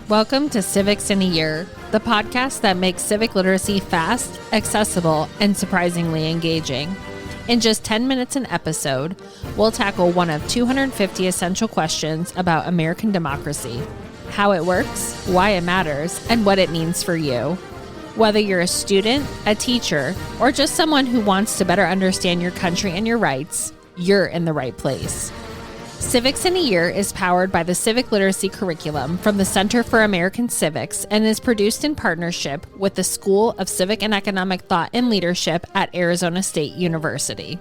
Welcome to Civics in a Year, the podcast that makes civic literacy fast, accessible, and surprisingly engaging. In just 10 minutes an episode, we'll tackle one of 250 essential questions about American democracy, how it works, why it matters, and what it means for you. Whether you're a student, a teacher, or just someone who wants to better understand your country and your rights, you're in the right place. Civics in a Year is powered by the Civic Literacy Curriculum from the Center for American Civics and is produced in partnership with the School of Civic and Economic Thought and Leadership at Arizona State University.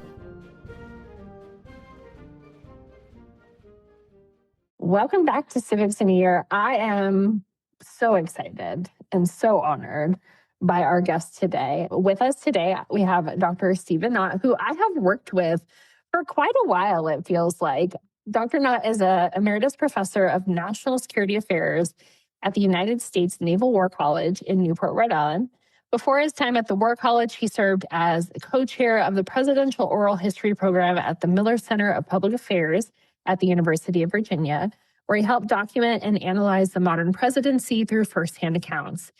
Welcome back to Civics in a Year. I am so excited and so honored by our guest today. With us today, we have Dr. Stephen Knott, who I have worked with for quite a while, it feels like. Dr. Knott is an emeritus professor of national security affairs at the United States Naval War College in Newport, Rhode Island. Before his time at the War College, he served as co-chair of the Presidential Oral History Program at the Miller Center of Public Affairs at the University of Virginia, where he helped document and analyze the modern presidency through firsthand accounts.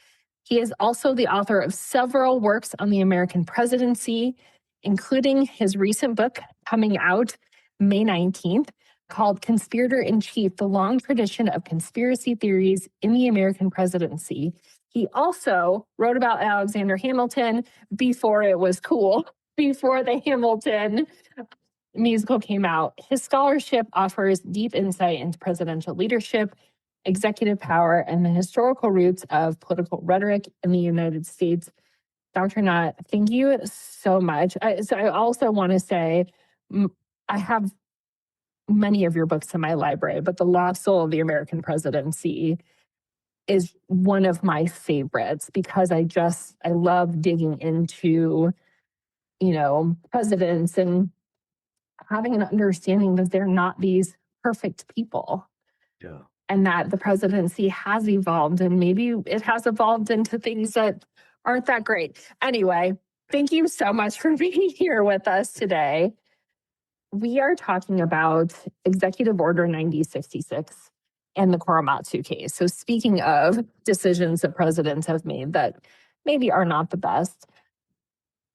He is also the author of several works on the American presidency, including his recent book coming out May 19th, called Conspirator-in-Chief, The Long Tradition of Conspiracy Theories in the American Presidency. He also wrote about Alexander Hamilton before it was cool, before the Hamilton musical came out. His scholarship offers deep insight into presidential leadership, executive power, and the historical roots of political rhetoric in the United States. Dr. Knott, thank you so much. I also want to say, I have many of your books in my library, but The Lost Soul of the American Presidency is one of my favorites because I love digging into, presidents and having an understanding that they're not these perfect people. Yeah. And that the presidency has evolved, and maybe it has evolved into things that aren't that great. Anyway, thank you so much for being here with us today. We are talking about Executive Order 9066 and the Korematsu case. So speaking of decisions that presidents have made that maybe are not the best,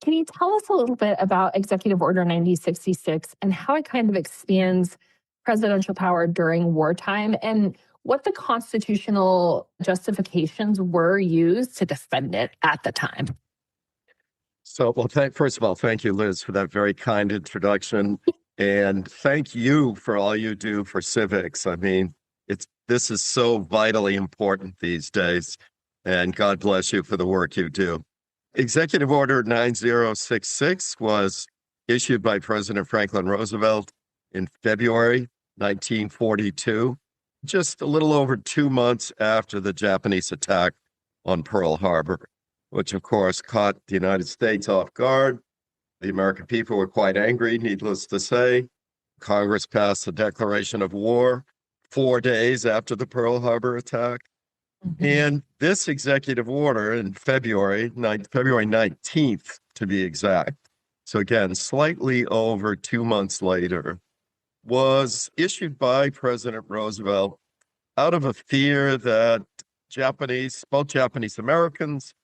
can you tell us a little bit about Executive Order 9066 and how it kind of expands presidential power during wartime and what the constitutional justifications were used to defend it at the time? So, first of all, thank you, Liz, for that very kind introduction. And thank you for all you do for civics. I mean, this is so vitally important these days. And God bless you for the work you do. Executive Order 9066 was issued by President Franklin Roosevelt in February 1942, just a little over 2 months after the Japanese attack on Pearl Harbor, which of course caught the United States off guard. The American people were quite angry, needless to say. Congress passed a declaration of war 4 days after the Pearl Harbor attack. Mm-hmm. And this executive order in February 19th, to be exact, so again, slightly over 2 months later, was issued by President Roosevelt out of a fear that both Japanese Americans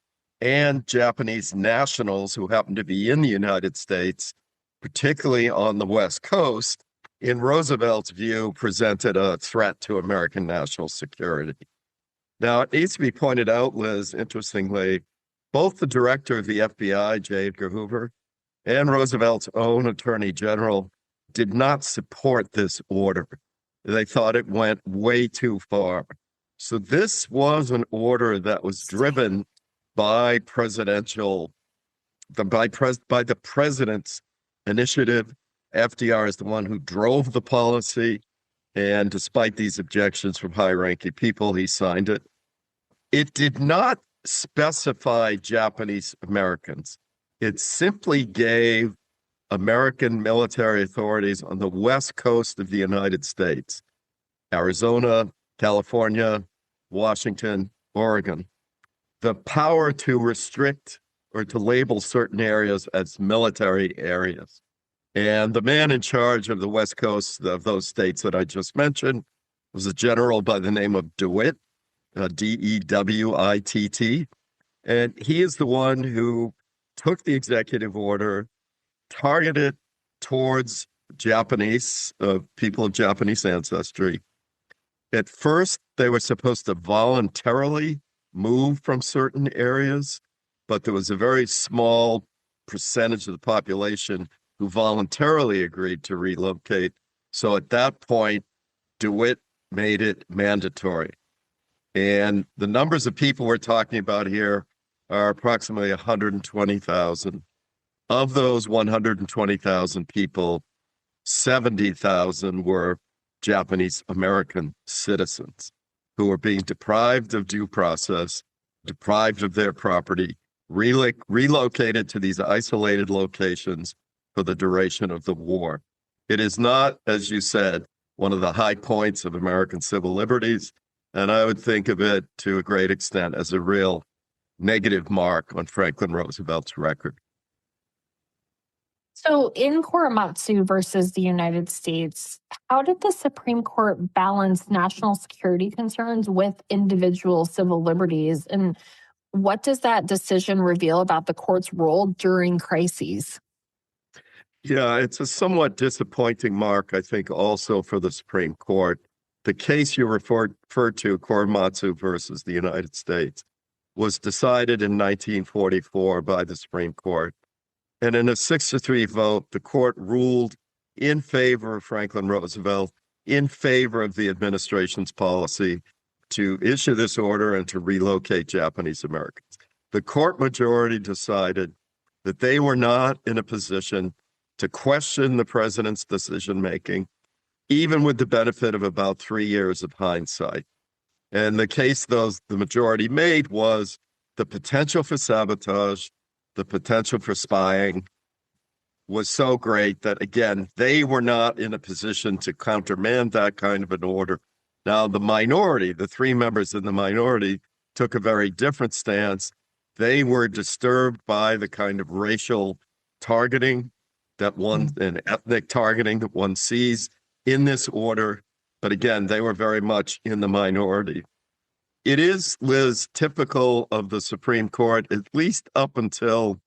and Japanese nationals who happen to be in the United States, particularly on the West Coast, in Roosevelt's view, presented a threat to American national security. Now, it needs to be pointed out, Liz, interestingly, both the director of the FBI, J. Edgar Hoover, and Roosevelt's own attorney general did not support this order. They thought it went way too far. So this was an order that was driven by the president's initiative. FDR is the one who drove the policy, and despite these objections from high-ranking people, he signed it. It did not specify Japanese Americans. It simply gave American military authorities on the West Coast of the United States, Arizona, California, Washington, Oregon, the power to restrict or to label certain areas as military areas. And the man in charge of the West Coast of those states that I just mentioned was a general by the name of DeWitt. DeWitt. And he is the one who took the executive order targeted towards Japanese, people of Japanese ancestry. At first, they were supposed to voluntarily move from certain areas, but there was a very small percentage of the population who voluntarily agreed to relocate. So at that point, DeWitt made it mandatory. And the numbers of people we're talking about here are approximately 120,000. Of those 120,000 people, 70,000 were Japanese American citizens who were being deprived of due process, deprived of their property, relocated to these isolated locations for the duration of the war. It is not, as you said, one of the high points of American civil liberties, and I would think of it to a great extent as a real negative mark on Franklin Roosevelt's record. So in Korematsu versus the United States, how did the Supreme Court balance national security concerns with individual civil liberties? And what does that decision reveal about the court's role during crises? Yeah, it's a somewhat disappointing mark, I think, also for the Supreme Court. The case you referred to, Korematsu versus the United States, was decided in 1944 by the Supreme Court. And in a 6-3 vote, the court ruled in favor of Franklin Roosevelt, in favor of the administration's policy to issue this order and to relocate Japanese Americans. The court majority decided that they were not in a position to question the president's decision-making, even with the benefit of about 3 years of hindsight. And the case the majority made was the potential for sabotage, the potential for spying was so great that, again, they were not in a position to countermand that kind of an order. Now, the minority, the 3 members in the minority, took a very different stance. They were disturbed by the kind of racial targeting and ethnic targeting that one sees in this order. But again, they were very much in the minority. It is, Liz, typical of the Supreme Court, at least up until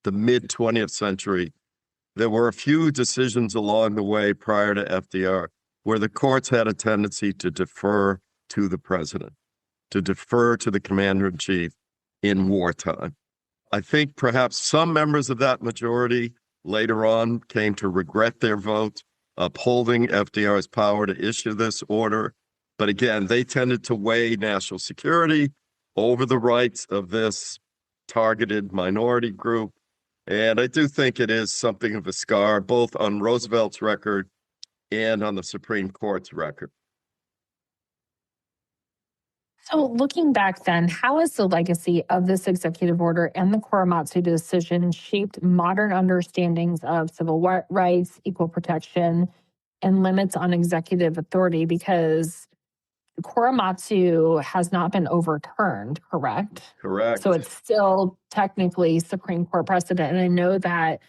the mid-20th century. There were a few decisions along the way prior to FDR where the courts had a tendency to defer to the president, to defer to the commander-in-chief in wartime. I think perhaps some members of that majority later on came to regret their vote, upholding FDR's power to issue this order. But again, they tended to weigh national security over the rights of this targeted minority group. And I do think it is something of a scar, both on Roosevelt's record and on the Supreme Court's record. So looking back then, how has the legacy of this executive order and the Korematsu decision shaped modern understandings of civil rights, equal protection, and limits on executive authority? Because Korematsu has not been overturned, correct? Correct. So it's still technically Supreme Court precedent. And I know that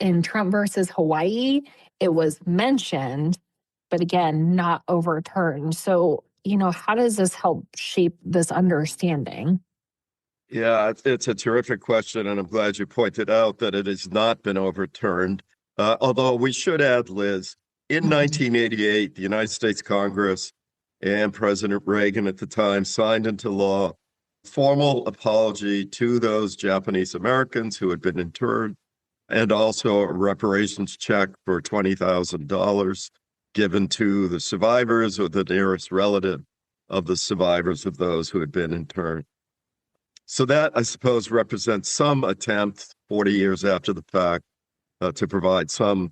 in Trump versus Hawaii, it was mentioned, but again, not overturned. So, how does this help shape this understanding? Yeah, it's a terrific question, and I'm glad you pointed out that it has not been overturned. Although we should add, Liz, in 1988, the United States Congress and President Reagan at the time signed into law a formal apology to those Japanese Americans who had been interned, and also a reparations check for $20,000 given to the survivors or the nearest relative of the survivors of those who had been interned. So that, I suppose, represents some attempt 40 years after the fact to provide some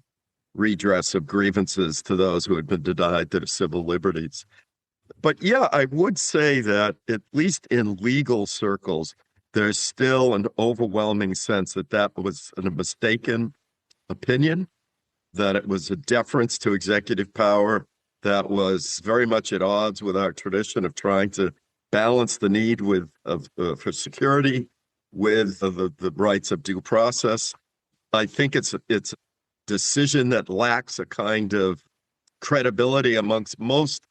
redress of grievances to those who had been denied their civil liberties. But yeah, I would say that at least in legal circles, there's still an overwhelming sense that that was a mistaken opinion, that it was a deference to executive power that was very much at odds with our tradition of trying to balance the need for security with the rights of due process. I think it's a decision that lacks a kind of credibility amongst most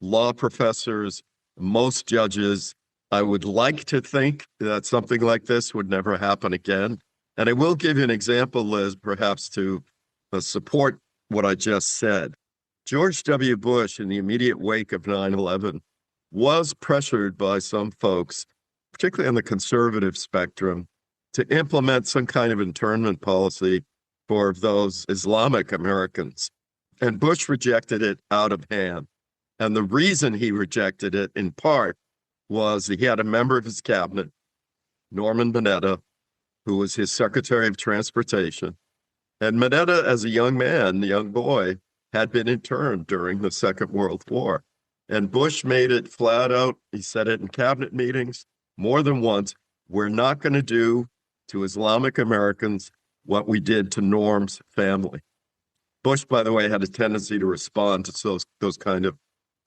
law professors Most judges, I would like to think that something like this would never happen again. And I will give you an example, Liz, perhaps to support what I just said. George W. Bush, in the immediate wake of 9/11, was pressured by some folks, particularly on the conservative spectrum, to implement some kind of internment policy for those Islamic Americans. And Bush rejected it out of hand. And the reason he rejected it, in part, was he had a member of his cabinet, Norman Mineta, who was his Secretary of Transportation. And Mineta, as a young man, a young boy, had been interned during the Second World War. And Bush made it flat out, he said it in cabinet meetings more than once, we're not going to do to Islamic Americans what we did to Norm's family. Bush, by the way, had a tendency to respond to those kind of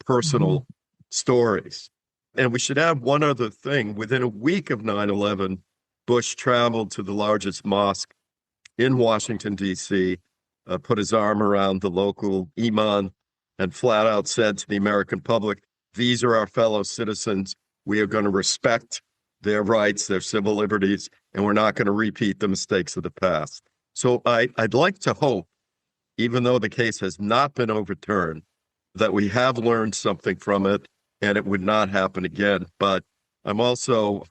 personal stories. And we should add one other thing. Within a week of 9/11, Bush traveled to the largest mosque in Washington, D.C., put his arm around the local imam, and flat out said to the American public, these are our fellow citizens. We are going to respect their rights, their civil liberties, and we're not going to repeat the mistakes of the past. So I'd like to hope, even though the case has not been overturned, that we have learned something from it and it would not happen again. But I'm also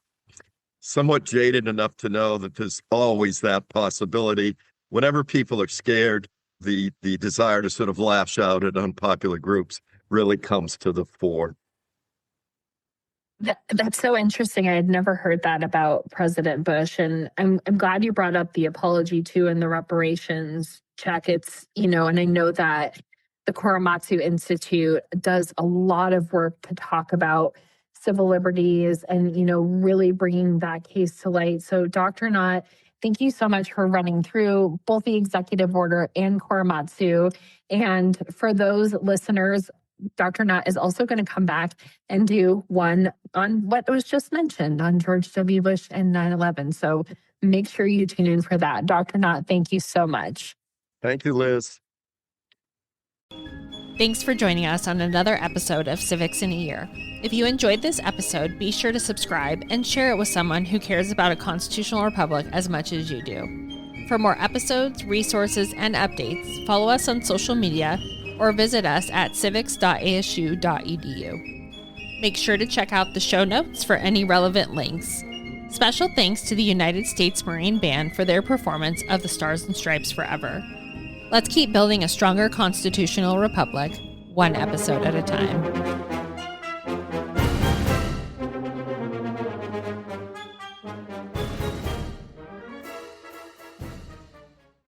somewhat jaded enough to know that there's always that possibility. Whenever people are scared, the desire to sort of lash out at unpopular groups really comes to the fore. That's so interesting. I had never heard that about President Bush. And I'm glad you brought up the apology too and the reparations check. It's, and I know that the Korematsu Institute does a lot of work to talk about civil liberties and, really bringing that case to light. So Dr. Knott, thank you so much for running through both the executive order and Korematsu. And for those listeners, Dr. Knott is also going to come back and do one on what was just mentioned on George W. Bush and 9/11. So make sure you tune in for that. Dr. Knott, thank you so much. Thank you, Liz. Thanks for joining us on another episode of Civics in a Year. If you enjoyed this episode, be sure to subscribe and share it with someone who cares about a constitutional republic as much as you do. For more episodes, resources, and updates, follow us on social media or visit us at civics.asu.edu. Make sure to check out the show notes for any relevant links. Special thanks to the United States Marine Band for their performance of the Stars and Stripes Forever. Let's keep building a stronger constitutional republic, one episode at a time.